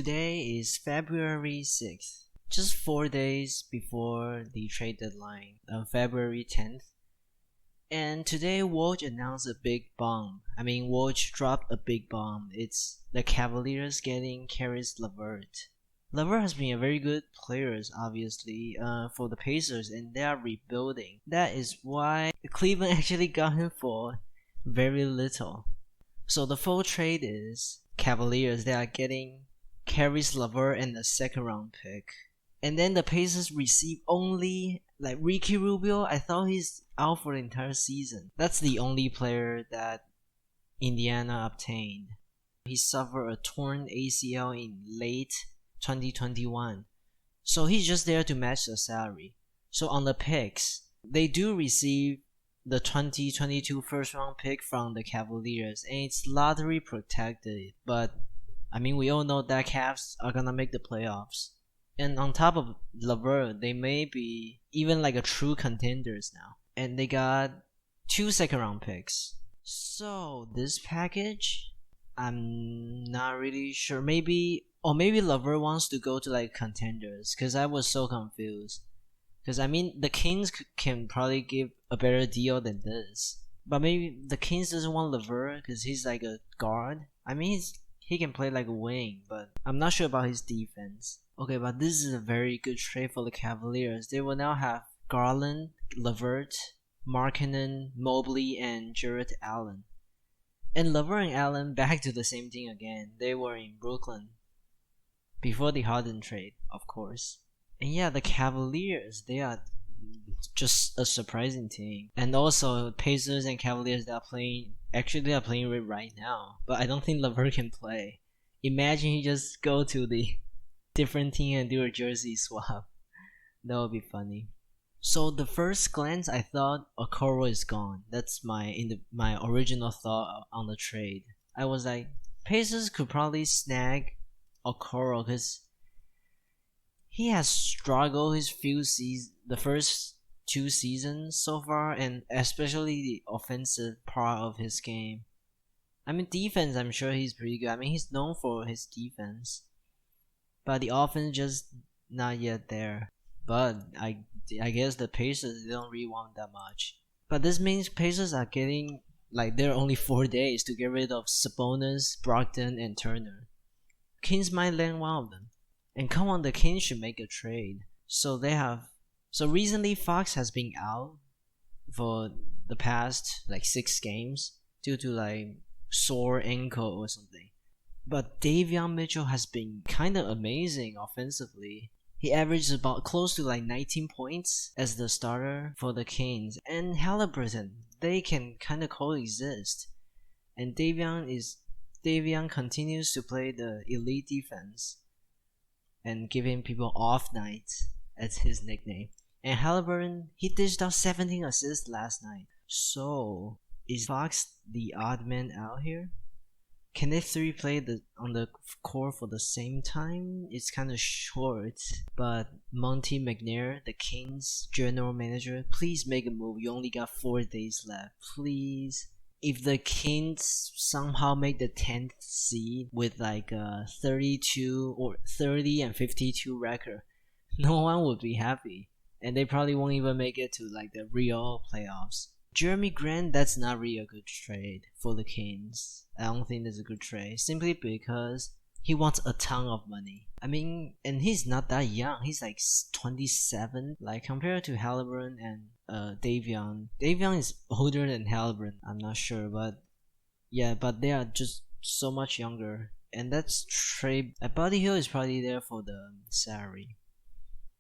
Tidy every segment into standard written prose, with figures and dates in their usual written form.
Today is February 6th, just 4 days before the trade deadline on February 10th. And today Woj announced a big bomb. Woj dropped a big bomb. It's the Cavaliers getting Caris LeVert. LeVert has been a very good player, obviously, for the Pacers, and they are rebuilding. That is why Cleveland actually got him for very little. So the full trade is Cavaliers, they are getting Caris LeVert and a second round pick. And then the Pacers receive only Ricky Rubio. I thought he's out for the entire season. That's the only player that Indiana obtained. He suffered a torn ACL in late 2021. So he's just there to match the salary. So on the picks, they do receive the 2022 first round pick from the Cavaliers, and it's lottery protected, but we all know that Cavs are gonna make the playoffs. And on top of LeVert, they may be even a true contenders now. And they got 2 second round picks. So this package, I'm not really sure. Maybe LeVert wants to go to contenders, because I was so confused. Because the Kings can probably give a better deal than this. But maybe the Kings doesn't want LeVert because he's a guard. He can play a wing, but I'm not sure about his defense. Okay, but this is a very good trade for the Cavaliers. They will now have Garland, LeVert, Markkanen, Mobley, and Jarrett Allen. And LeVert and Allen back to the same thing again. They were in Brooklyn before the Harden trade, of course. And yeah, the Cavaliers, they are just a surprising team. And also, Pacers and Cavaliers, they are playing right now. But I don't think LeVert can play. Imagine he just go to the different team and do a jersey swap. That would be funny. So the first glance, I thought Okoro is gone. That's my original thought on the trade. I was like, Pacers could probably snag Okoro because he has struggled the first 2 seasons so far, and especially the offensive part of his game. Defense, I'm sure he's pretty good. He's known for his defense, but the offense just not yet there. But I guess the Pacers, they don't really want that much. But this means Pacers are getting there are only 4 days to get rid of Sabonis, Brogdon, and Turner. Kings might land one of them. And come on, the Kings should make a trade. So recently Fox has been out for the past 6 games due to sore ankle or something. But Davion Mitchell has been kind of amazing offensively. He averages about close to 19 points as the starter for the Kings. And Halliburton, they can kind of coexist. And Davion continues to play the elite defense and giving people off nights as his nickname. And Halliburton, he dished out 17 assists last night. So, is Fox the odd man out here? Can they 3 play on the court for the same time? It's kind of short. But Monty McNair, the Kings general manager, please make a move. You only got 4 days left. Please. If the Kings somehow make the 10th seed with a 32 or 30 and 52 record, no one would be happy. And they probably won't even make it to the real playoffs. Jeremy Grant, that's not really a good trade for the Kings. I don't think that's a good trade. Simply because he wants a ton of money. And he's not that young. He's 27. Compared to Halliburton and Davion. Davion is older than Halliburton. I'm not sure, but yeah, but they are just so much younger. And that's trade. Buddy Hield is probably there for the salary.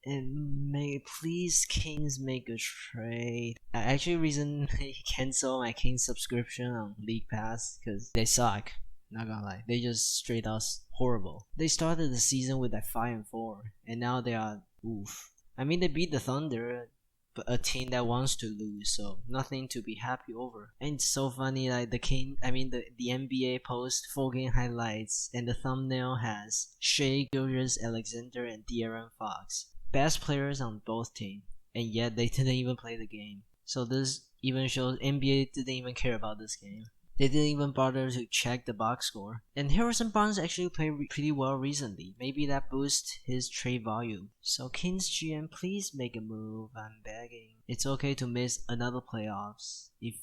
And please Kings make a trade. I actually recently canceled my Kings subscription on League Pass because they suck. Not gonna lie, they just straight out horrible. They started the season with 5-4, and now they are oof. They beat the Thunder, but a team that wants to lose, so nothing to be happy over. And it's so funny, the NBA post 4 game highlights, and the thumbnail has Shai Gilgeous-Alexander and De'Aaron Fox, best players on both teams, and yet they didn't even play the game. So this even shows NBA didn't even care about this game. They didn't even bother to check the box score. And Harrison Barnes actually played pretty well recently. Maybe that boosts his trade value. So Kings GM, please make a move. I'm begging. It's okay to miss another playoffs if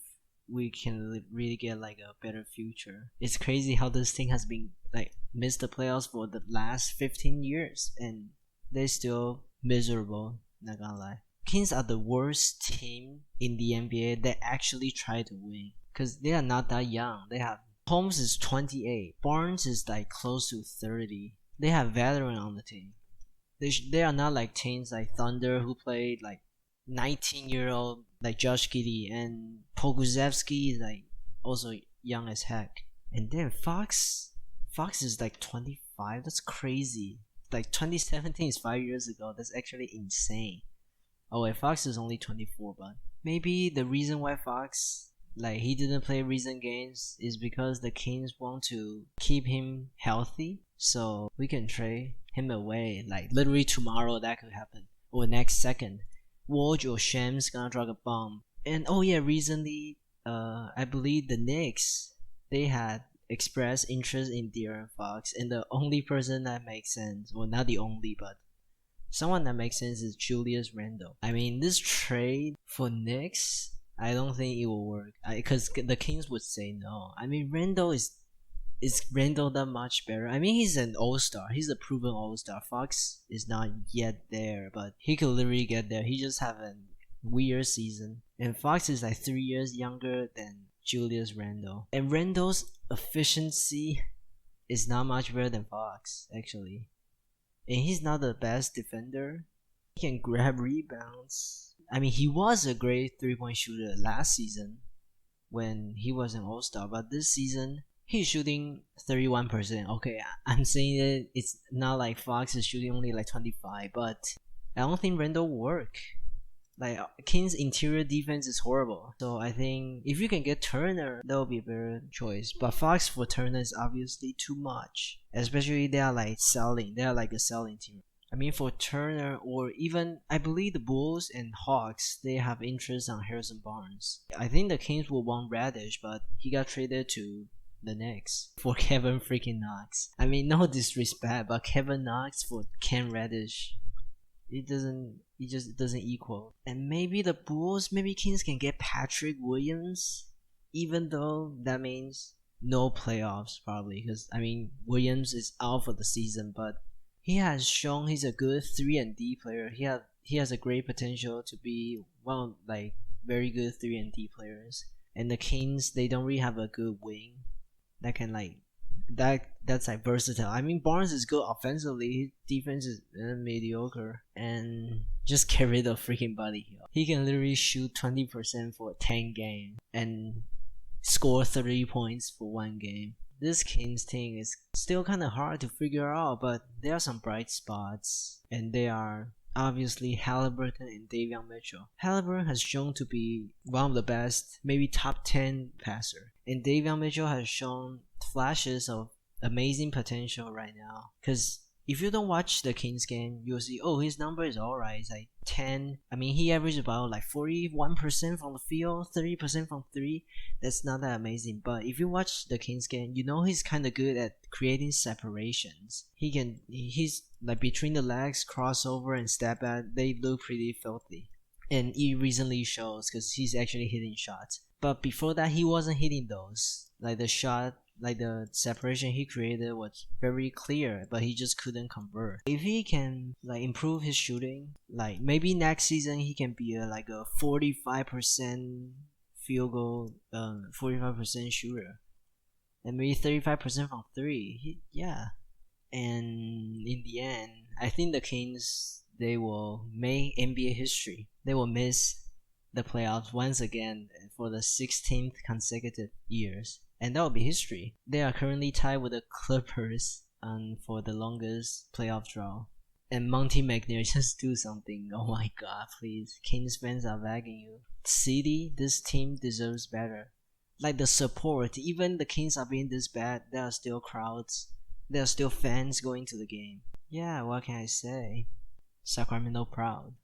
we can really get like a better future. It's crazy how this thing has been like missed the playoffs for the last 15 years and they're still miserable, not gonna lie. Kings are the worst team in the NBA that actually try to win because they are not that young. They have Holmes is 28, Barnes is like close to 30. They have veteran on the team. They are not like teams like Thunder who played like 19-year-old like Josh Giddey, and Poguzevsky is like also young as heck. And then Fox is like 25. That's crazy. Like 2017 is 5 years ago. That's actually insane. Oh wait, Fox is only 24, but maybe the reason why Fox like he didn't play recent games is because the Kings want to keep him healthy, so we can trade him away. Like literally tomorrow that could happen, or next second. Woj or Shams gonna drop a bomb. And oh yeah, recently, I believe the Knicks they had expressed interest in De'Aaron Fox, and the only person that makes sense, well not the only, but someone that makes sense is Julius Randle. I mean, this trade for Knicks, I don't think it will work. Because the Kings would say no. I mean, Randle is Randle that much better? I mean, he's an all-star. He's a proven all-star. Fox is not yet there, but he could literally get there. He just have a weird season. And Fox is like 3 years younger than Julius Randle. And Randle's efficiency is not much better than Fox, actually. And he's not the best defender. He can grab rebounds. I mean, he was a great three-point shooter last season when he was an all-star, but this season he's shooting 31%. Okay, I'm saying that it's not like Fox is shooting only like 25, but I don't think Randle will work. Like Kings' interior defense is horrible, so I think if you can get Turner, that would be a better choice. But Fox for Turner is obviously too much, especially they are like selling. They are like a selling team. I mean, for Turner or even I believe the Bulls and Hawks, they have interest on Harrison Barnes. I think the Kings will want Radish, but he got traded to the Knicks for Kevin freaking Knox. I mean, no disrespect, but Kevin Knox for Ken Radish, it just doesn't equal. And maybe the Bulls, maybe Kings can get Patrick Williams, even though that means no playoffs probably, because I mean Williams is out for the season, but he has shown he's a good 3-and-D player. He has a great potential to be one of like very good 3-and-D players. And the Kings, they don't really have a good wing that can like that's like versatile. I mean, Barnes is good offensively. His defense is mediocre, and just get rid of freaking Buddy Hield. He can literally shoot 20% for 10 games and score 30 points for 1 game. This Kings team is still kind of hard to figure out, but there are some bright spots, and they are obviously Halliburton and Davion Mitchell. Halliburton has shown to be one of the best, maybe top 10 passer, and Davion Mitchell has shown flashes of amazing potential right now. Because if you don't watch the Kings game, you'll see, oh, his number is alright. It's like 10. I mean, he averaged about like 41% from the field, 30% from 3. That's not that amazing. But if you watch the Kings game, you know he's kind of good at creating separations. He's like between the legs, crossover, and step back. They look pretty filthy. And it recently shows because he's actually hitting shots. But before that, he wasn't hitting those. Like the shot, like the separation he created was very clear, but he just couldn't convert. If he can like improve his shooting, like maybe next season he can be like a 45% field goal, 45% shooter, and maybe 35% from 3. Yeah, and in the end, I think the Kings, they will make NBA history. They will miss the playoffs once again for the 16th consecutive years. And that will be history. They are currently tied with the Clippers for the longest playoff draw. And Monty McNair, just do something. Oh my god, please. Kings fans are begging you. City, this team deserves better. Like the support, even the Kings are being this bad, there are still crowds. There are still fans going to the game. Yeah, what can I say? Sacramento proud.